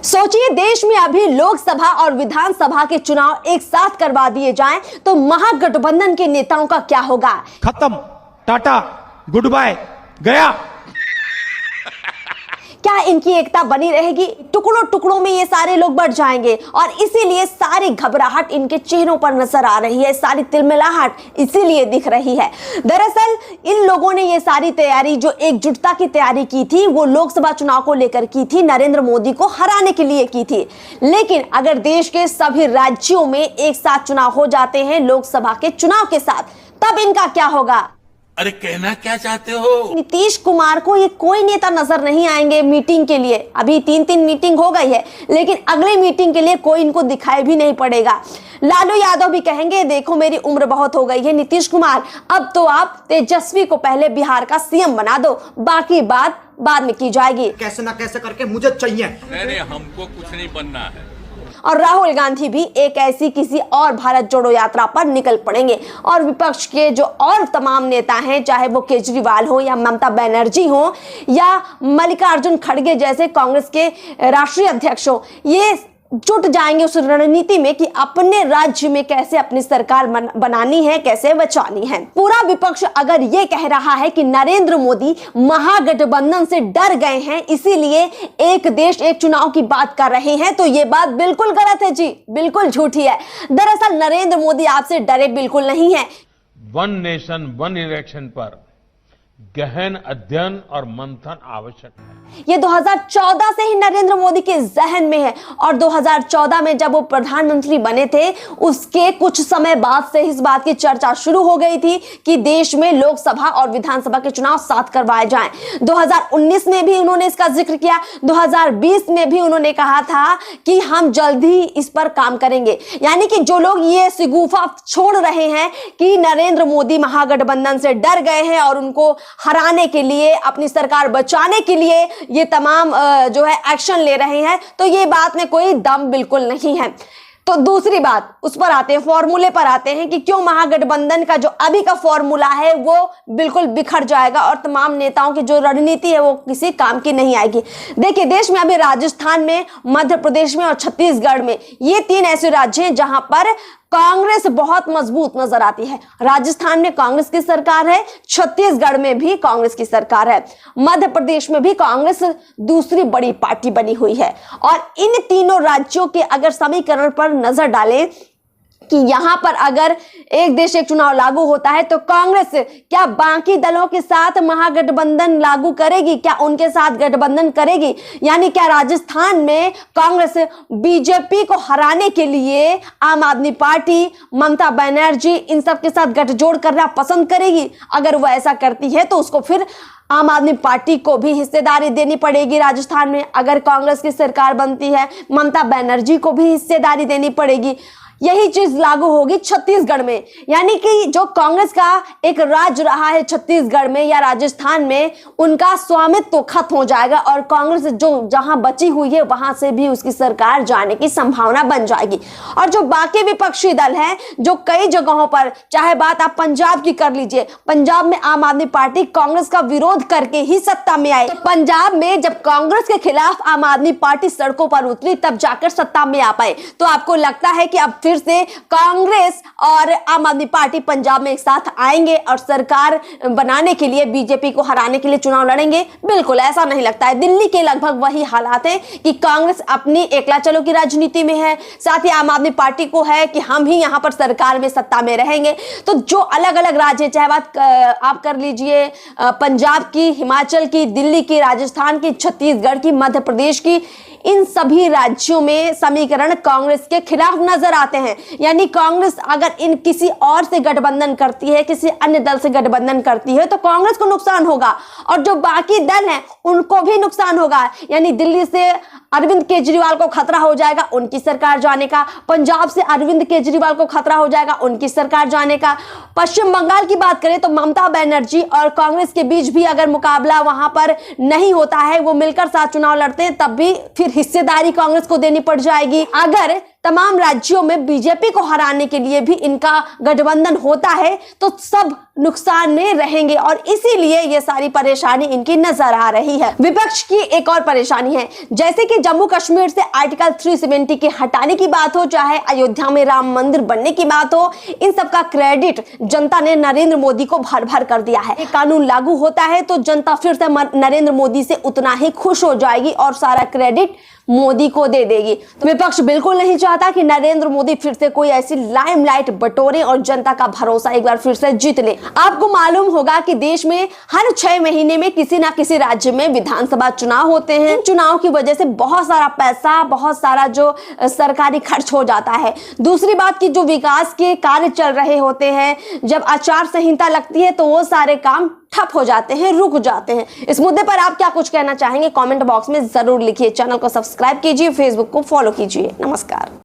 सोचिए, देश में अभी लोकसभा और विधानसभा के चुनाव एक साथ करवा दिए जाएं तो महागठबंधन के नेताओं का क्या होगा? खत्म, टाटा, गुड बाय, गया। क्या इनकी एकता बनी रहेगी? टुकड़ों टुकड़ों में ये सारे लोग बढ़ जाएंगे और इसीलिए सारी घबराहट इनके चेहरों पर नजर आ रही है, सारी तिलमिलाहट इसीलिए दिख रही है। दरअसल इन लोगों ने ये सारी तैयारी, जो एकजुटता की तैयारी की थी, वो लोकसभा चुनाव को लेकर की थी, नरेंद्र मोदी को हराने के लिए की थी। लेकिन अगर देश के सभी राज्यों में एक साथ चुनाव हो जाते हैं लोकसभा के चुनाव के साथ, तब इनका क्या होगा? अरे कहना क्या चाहते हो? नीतीश कुमार को ये कोई नेता नजर नहीं आएंगे मीटिंग के लिए। अभी 3 मीटिंग हो गई है, लेकिन अगली मीटिंग के लिए कोई इनको दिखाई भी नहीं पड़ेगा। लालू यादव भी कहेंगे, देखो मेरी उम्र बहुत हो गई है, नीतीश कुमार अब तो आप तेजस्वी को पहले बिहार का सीएम बना दो, बाकी बात बाद में की जाएगी। कैसे ना कैसे करके मुझे चाहिए। नहीं, हमको कुछ नहीं बनना है। और राहुल गांधी भी एक ऐसी किसी और भारत जोड़ो यात्रा पर निकल पड़ेंगे और विपक्ष के जो और तमाम नेता हैं, चाहे वो केजरीवाल हो या ममता बनर्जी हो या मल्लिकार्जुन खड़गे जैसे कांग्रेस के राष्ट्रीय अध्यक्ष हो, ये जुट जाएंगे उस रणनीति में कि अपने राज्य में कैसे अपनी सरकार बनानी है, कैसे बचानी है। पूरा विपक्ष अगर ये कह रहा है कि नरेंद्र मोदी महागठबंधन से डर गए हैं, इसीलिए एक देश एक चुनाव की बात कर रहे हैं, तो ये बात बिल्कुल गलत है जी, बिल्कुल झूठी है। दरअसल नरेंद्र मोदी आपसे डरे बिल्कुल नहीं है। वन नेशन वन इलेक्शन पर गहन अध्ययन और मंथन आवश्यक है। ये 2014 से ही नरेंद्र मोदी के जहन में है और 2014 में जब वो प्रधानमंत्री बने थे, उसके कुछ समय बाद से इस बात की चर्चा शुरू हो गई थी कि देश में लोकसभा और विधानसभा के चुनाव साथ करवाए जाएं। 2019 में भी उन्होंने इसका जिक्र किया, 2020 में भी उन्होंने कहा था कि हम जल्द ही इस पर काम करेंगे। यानी कि जो लोग ये शिगुफा छोड़ रहे हैं कि नरेंद्र मोदी महागठबंधन से डर गए हैं और उनको हराने के लिए, अपनी सरकार बचाने के लिए ये तमाम जो है एक्शन ले रहे हैं, तो ये बात में कोई दम बिल्कुल नहीं है। तो दूसरी बात, उस पर आते हैं, फॉर्मूले पर आते हैं कि क्यों महागठबंधन का जो अभी का फॉर्मूला है वो बिल्कुल बिखर जाएगा और तमाम नेताओं की जो रणनीति है वो किसी काम की नहीं आएगी। देखिए, देश में अभी राजस्थान में, मध्य प्रदेश में और छत्तीसगढ़ में, ये 3 ऐसे राज्य हैं जहां पर कांग्रेस बहुत मजबूत नजर आती है। राजस्थान में कांग्रेस की सरकार है, छत्तीसगढ़ में भी कांग्रेस की सरकार है, मध्य प्रदेश में भी कांग्रेस दूसरी बड़ी पार्टी बनी हुई है। और इन तीनों राज्यों के अगर समीकरण पर नजर डालें कि यहां पर अगर एक देश एक चुनाव लागू होता है तो कांग्रेस क्या बाकी दलों के साथ महागठबंधन लागू करेगी? क्या उनके साथ गठबंधन करेगी? यानी क्या राजस्थान में कांग्रेस बीजेपी को हराने के लिए आम आदमी पार्टी, ममता बनर्जी, इन सब के साथ गठजोड़ करना पसंद करेगी? अगर वह ऐसा करती है तो उसको फिर आम आदमी पार्टी को भी हिस्सेदारी देनी पड़ेगी राजस्थान में। अगर कांग्रेस की सरकार बनती है, ममता बनर्जी को भी हिस्सेदारी देनी पड़ेगी। यही चीज लागू होगी छत्तीसगढ़ में। यानी कि जो कांग्रेस का एक राज्य रहा है छत्तीसगढ़ में या राजस्थान में, उनका स्वामित्व तो खत्म हो जाएगा और कांग्रेस जो जहां बची हुई है वहां से भी उसकी सरकार जाने की संभावना बन जाएगी। और जो बाकी विपक्षी दल हैं, जो कई जगहों पर, चाहे बात आप पंजाब की कर लीजिए, पंजाब में आम आदमी पार्टी कांग्रेस का विरोध करके ही सत्ता में आई। तो पंजाब में जब कांग्रेस के खिलाफ आम आदमी पार्टी सड़कों पर उतरी, तब जाकर सत्ता में आ पाए। तो आपको लगता है कि अब फिर से कांग्रेस और आम आदमी पार्टी पंजाब में एक साथ आएंगे और सरकार बनाने के लिए, बीजेपी को हराने के लिए चुनाव लड़ेंगे? बिल्कुल ऐसा नहीं लगता है। दिल्ली के लगभग वही हालात है कि कांग्रेस अपनी एकला चलो की राजनीति में है, साथ ही आम आदमी पार्टी को है कि हम ही यहां पर सरकार में सत्ता में रहेंगे। तो जो अलग अलग राज्य, चाहे बात आप कर लीजिए पंजाब की, हिमाचल की, दिल्ली की, राजस्थान की, छत्तीसगढ़ की, मध्य प्रदेश की, इन सभी राज्यों में समीकरण कांग्रेस के खिलाफ नजर आते हैं। यानी कांग्रेस अगर इन किसी और से गठबंधन करती है, किसी अन्य दल से गठबंधन करती है, तो कांग्रेस को नुकसान होगा और जो बाकी दल हैं उनको भी नुकसान होगा। यानी दिल्ली से अरविंद केजरीवाल को खतरा हो जाएगा उनकी सरकार जाने का, पंजाब से अरविंद केजरीवाल को खतरा हो जाएगा उनकी सरकार जाने का। पश्चिम बंगाल की बात करें तो ममता बनर्जी और कांग्रेस के बीच भी अगर मुकाबला वहां पर नहीं होता है, वो मिलकर साथ चुनाव लड़ते हैं, तब भी फिर हिस्सेदारी कांग्रेस को देनी पड़ जाएगी। अगर तमाम राज्यों में बीजेपी को हराने के लिए भी इनका गठबंधन होता है तो सब नुकसान में रहेंगे और इसीलिए ये सारी परेशानी इनकी नजर आ रही है। विपक्ष की एक और परेशानी है, जैसे कि जम्मू कश्मीर से आर्टिकल 370 के हटाने की बात हो, चाहे अयोध्या में राम मंदिर बनने की बात हो, इन सब का क्रेडिट जनता ने नरेंद्र मोदी को भर भर कर दिया है। कानून लागू होता है तो जनता फिर से नरेंद्र मोदी से उतना ही खुश हो जाएगी और सारा क्रेडिट मोदी को दे देगी। तो विपक्ष बिल्कुल नहीं चाहता कि नरेंद्र मोदी फिर से कोई ऐसी लाइमलाइट बटोरे और जनता का भरोसा एक बार फिर से जीत ले। आपको मालूम होगा कि देश में हर 6 महीने में किसी ना किसी राज्य में विधानसभा चुनाव होते हैं। इन चुनाव की वजह से बहुत सारा पैसा, बहुत सारा जो सरकारी खर्च हो जाता है। दूसरी बात की जो विकास के कार्य चल रहे होते हैं, जब आचार संहिता लगती है तो वो सारे काम ठप हो जाते हैं, रुक जाते हैं। इस मुद्दे पर आप क्या कुछ कहना चाहेंगे कमेंट बॉक्स में जरूर लिखिए। चैनल को सब्सक्राइब कीजिए, फेसबुक को फॉलो कीजिए। नमस्कार।